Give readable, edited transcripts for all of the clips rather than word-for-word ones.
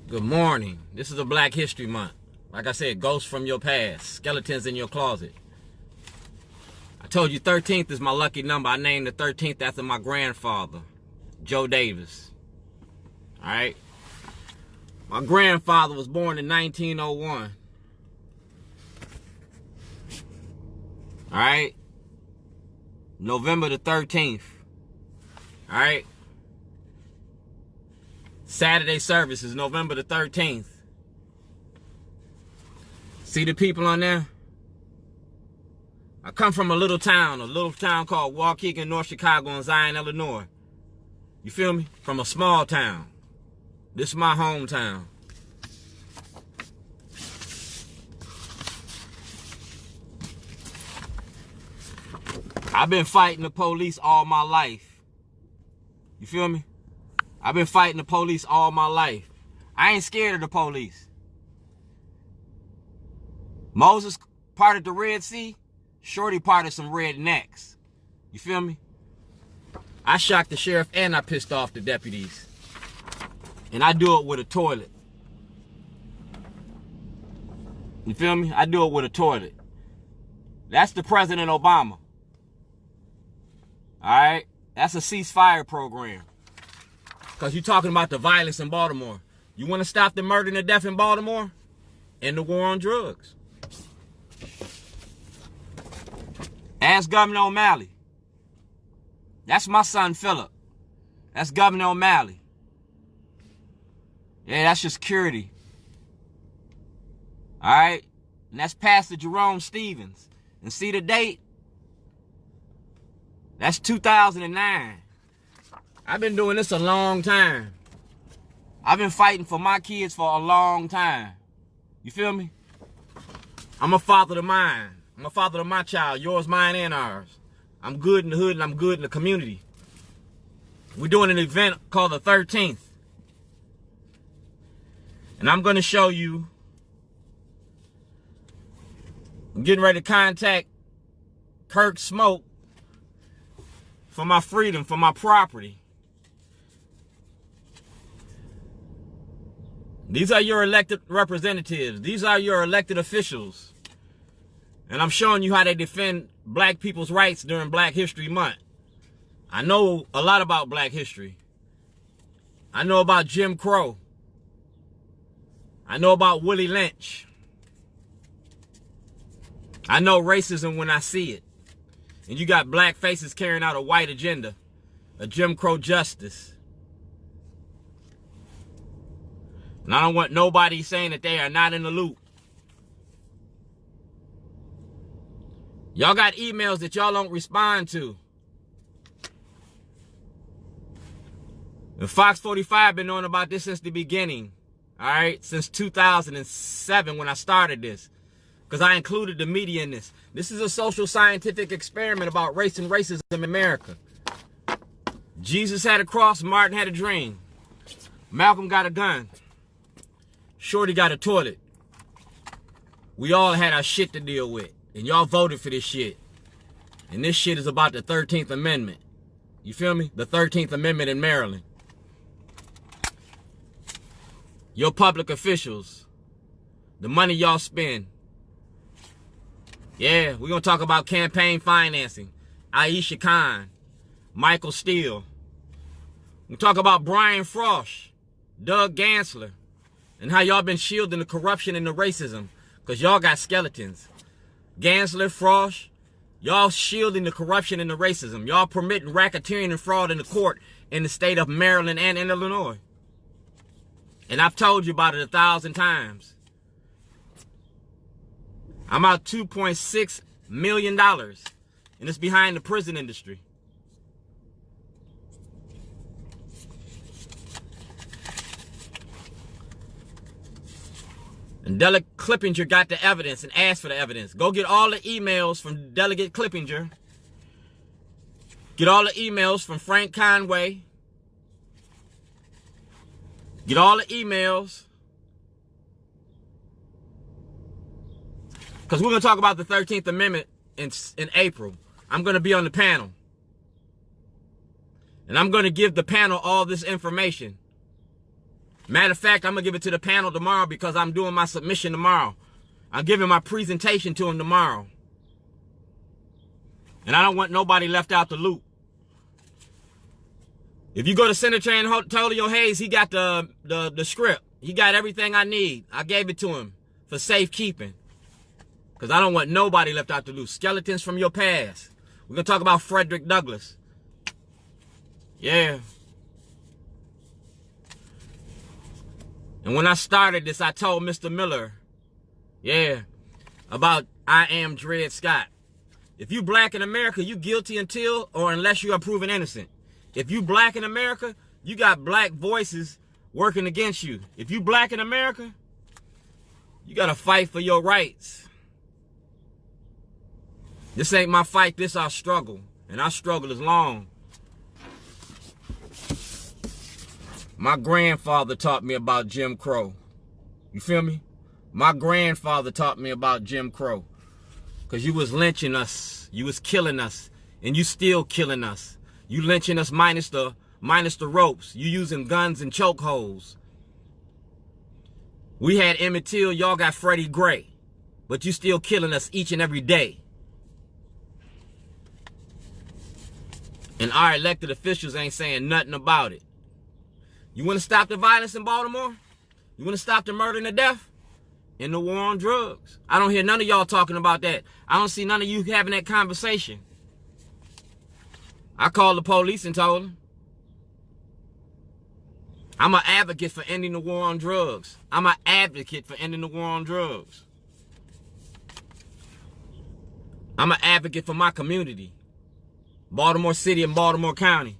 Good morning. This is a Black History Month. Like I said, ghosts from your past, skeletons in your closet. I told you 13th is my lucky number. I named the 13th after my grandfather, Joe Davis. Alright? My grandfather was born in 1901. Alright? November the 13th. Alright? Saturday service is November the 13th. See the people on there? I come from a little town called Waukegan, North Chicago in Zion, Illinois. You feel me? From a small town. This is my hometown. I've been fighting the police all my life. You feel me? I've been fighting the police all my life. I ain't scared of the police. Moses parted the Red Sea. Shorty parted some rednecks. You feel me? I shocked the sheriff and I pissed off the deputies. And I do it with a toilet. You feel me? I do it with a toilet. That's the President Obama. Alright? That's a ceasefire program. Because you're talking about the violence in Baltimore. You want to stop the murder and the death in Baltimore? And the war on drugs. Ask Governor O'Malley. That's my son Philip. That's Governor O'Malley. Yeah, that's your security. Alright? And that's Pastor Jerome Stevens. And see the date? That's 2009. I've been doing this a long time. I've been fighting for my kids for a long time. You feel me? I'm a father to mine. I'm a father to my child. Yours, mine, and ours. I'm good in the hood and I'm good in the community. We're doing an event called the 13th. And I'm going to show you. I'm getting ready to contact Kirk Smoke for my freedom, for my property. These are your elected representatives. These are your elected officials. And I'm showing you how they defend black people's rights during Black History Month. I know a lot about black history. I know about Jim Crow. I know about Willie Lynch. I know racism when I see it. And you got black faces carrying out a white agenda, a Jim Crow justice. And I don't want nobody saying that they are not in the loop. Y'all got emails that y'all don't respond to. And Fox 45 been knowing about this since the beginning. Alright? Since 2007 when I started this. Because I included the media in this. This is a social scientific experiment about race and racism in America. Jesus had a cross, Martin had a dream. Malcolm got a gun. Shorty got a toilet. We all had our shit to deal with. And y'all voted for this shit. And this shit is about the 13th Amendment. You feel me? The 13th Amendment in Maryland. Your public officials. The money y'all spend. Yeah, we're going to talk about campaign financing. Aisha Khan. Michael Steele. We'll talk about Brian Frosh. Doug Gansler. And how y'all been shielding the corruption and the racism. Because y'all got skeletons. Gansler, Frosh, y'all shielding the corruption and the racism. Y'all permitting racketeering and fraud in the court in the state of Maryland and in Illinois. And I've told you about it 1,000 times. I'm out $2.6 million. And it's behind the prison industry. And Delegate Clippinger got the evidence and asked for the evidence. Go get all the emails from Delegate Clippinger. Get all the emails from Frank Conway. Get all the emails. Because we're going to talk about the 13th Amendment in April. I'm going to be on the panel. And I'm going to give the panel all this information. Matter of fact, I'm going to give it to the panel tomorrow because I'm doing my submission tomorrow. I'm giving my presentation to him tomorrow. And I don't want nobody left out the loop. If you go to Senator Antonio Hayes, he got the script. He got everything I need. I gave it to him for safekeeping. Because I don't want nobody left out the loop. Skeletons from your past. We're going to talk about Frederick Douglass. Yeah. And when I started this, I told Mr. Miller, yeah, about I am Dred Scott. If you black in America, you guilty until or unless you are proven innocent. If you black in America, you got black voices working against you. If you black in America, you got to fight for your rights. This ain't my fight, this our struggle. And our struggle is long. My grandfather taught me about Jim Crow. You feel me? My grandfather taught me about Jim Crow. Because you was lynching us. You was killing us. And you still killing us. You lynching us minus the ropes. You using guns and chokeholds. We had Emmett Till, y'all got Freddie Gray. But you still killing us each and every day. And our elected officials ain't saying nothing about it. You want to stop the violence in Baltimore? You want to stop the murder and the death? And the war on drugs? I don't hear none of y'all talking about that. I don't see none of you having that conversation. I called the police and told them. I'm an advocate for ending the war on drugs. I'm an advocate for ending the war on drugs. I'm an advocate for my community. Baltimore City and Baltimore County.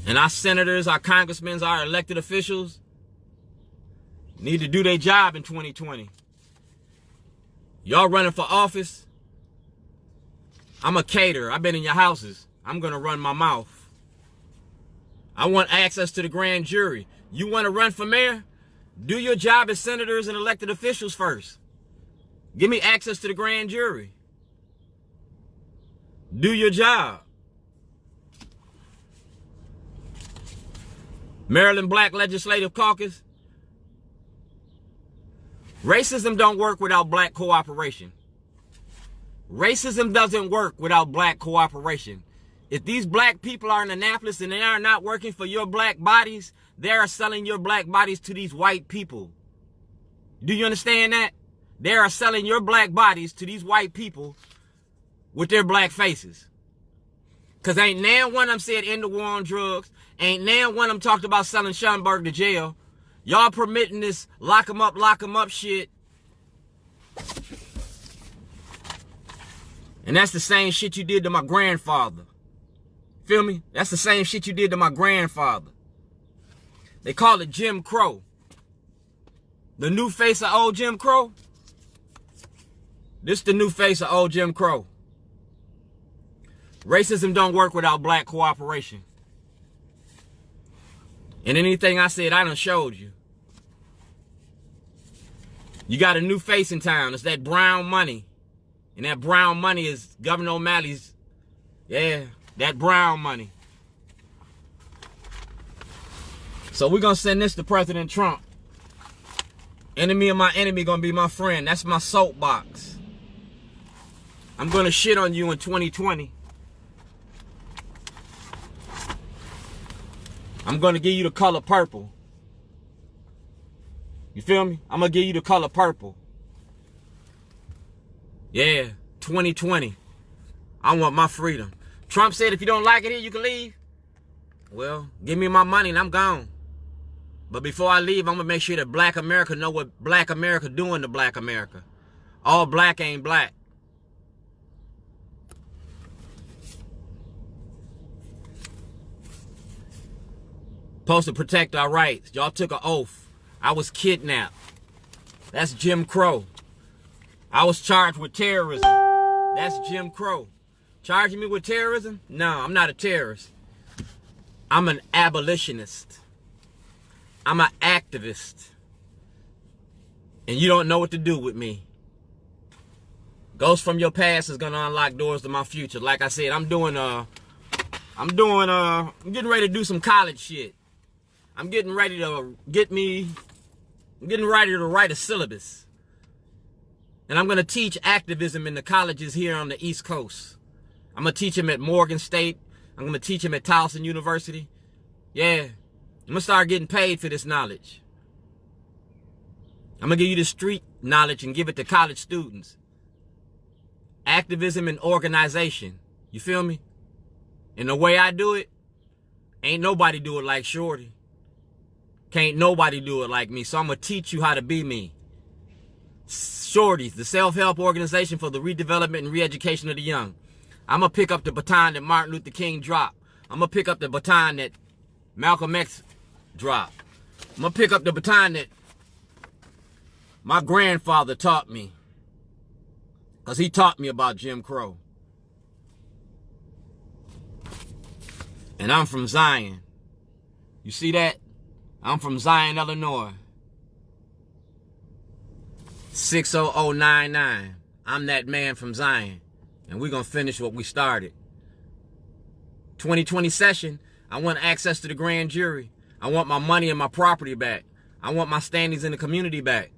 And our senators, our congressmen, our elected officials need to do their job in 2020. Y'all running for office? I'm a caterer. I've been in your houses. I'm going to run my mouth. I want access to the grand jury. You want to run for mayor? Do your job as senators and elected officials first. Give me access to the grand jury. Do your job. Maryland Black Legislative Caucus. Racism don't work without black cooperation. Racism doesn't work without black cooperation. If these black people are in Annapolis and they are not working for your black bodies, they are selling your black bodies to these white people. Do you understand that? They are selling your black bodies to these white people with their black faces. Because ain't now one of them said end the war on drugs. Ain't now one of them talked about selling Shellenberger to jail. Y'all permitting this lock 'em up shit. And that's the same shit you did to my grandfather. Feel me? That's the same shit you did to my grandfather. They call it Jim Crow. The new face of old Jim Crow. This the new face of old Jim Crow. Racism don't work without black cooperation. And anything I said, I done showed you. You got a new face in town. It's that brown money. And that brown money is Governor O'Malley's. Yeah, that brown money. So we're going to send this to President Trump. Enemy of my enemy going to be my friend. That's my soapbox. I'm going to shit on you in 2020. I'm going to give you the color purple. You feel me? I'm going to give you the color purple. Yeah, 2020. I want my freedom. Trump said if you don't like it here, you can leave. Well, give me my money and I'm gone. But before I leave, I'm going to make sure that black America know what black America doing to black America. All black ain't black. Supposed to protect our rights. Y'all took an oath. I was kidnapped. That's Jim Crow. I was charged with terrorism. That's Jim Crow. Charging me with terrorism? No, I'm not a terrorist. I'm an abolitionist. I'm an activist. And you don't know what to do with me. Ghosts from your past is going to unlock doors to my future. Like I said, I'm doing I'm getting ready to do some college shit. I'm getting ready to write a syllabus. And I'm going to teach activism in the colleges here on the East Coast. I'm going to teach them at Morgan State. I'm going to teach them at Towson University. Yeah. I'm going to start getting paid for this knowledge. I'm going to give you the street knowledge and give it to college students. Activism and organization. You feel me? And the way I do it, ain't nobody do it like Shorty. Can't nobody do it like me. So I'm going to teach you how to be me. Shorties, the self-help organization for the redevelopment and re-education of the young. I'm going to pick up the baton that Martin Luther King dropped. I'm going to pick up the baton that Malcolm X dropped. I'm going to pick up the baton that my grandfather taught me. Because he taught me about Jim Crow. And I'm from Zion. You see that? I'm from Zion, Illinois. 60099. I'm that man from Zion. And we're going to finish what we started. 2020 session, I want access to the grand jury. I want my money and my property back. I want my standings in the community back.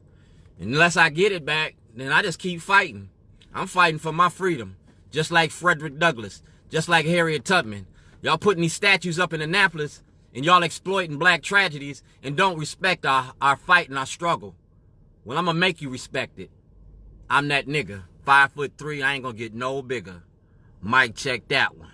And unless I get it back, then I just keep fighting. I'm fighting for my freedom. Just like Frederick Douglass. Just like Harriet Tubman. Y'all putting these statues up in Annapolis and y'all exploiting black tragedies and don't respect our fight and our struggle. Well, I'm going to make you respect it. I'm that nigga. 5'3", I ain't going to get no bigger. Mic check that one.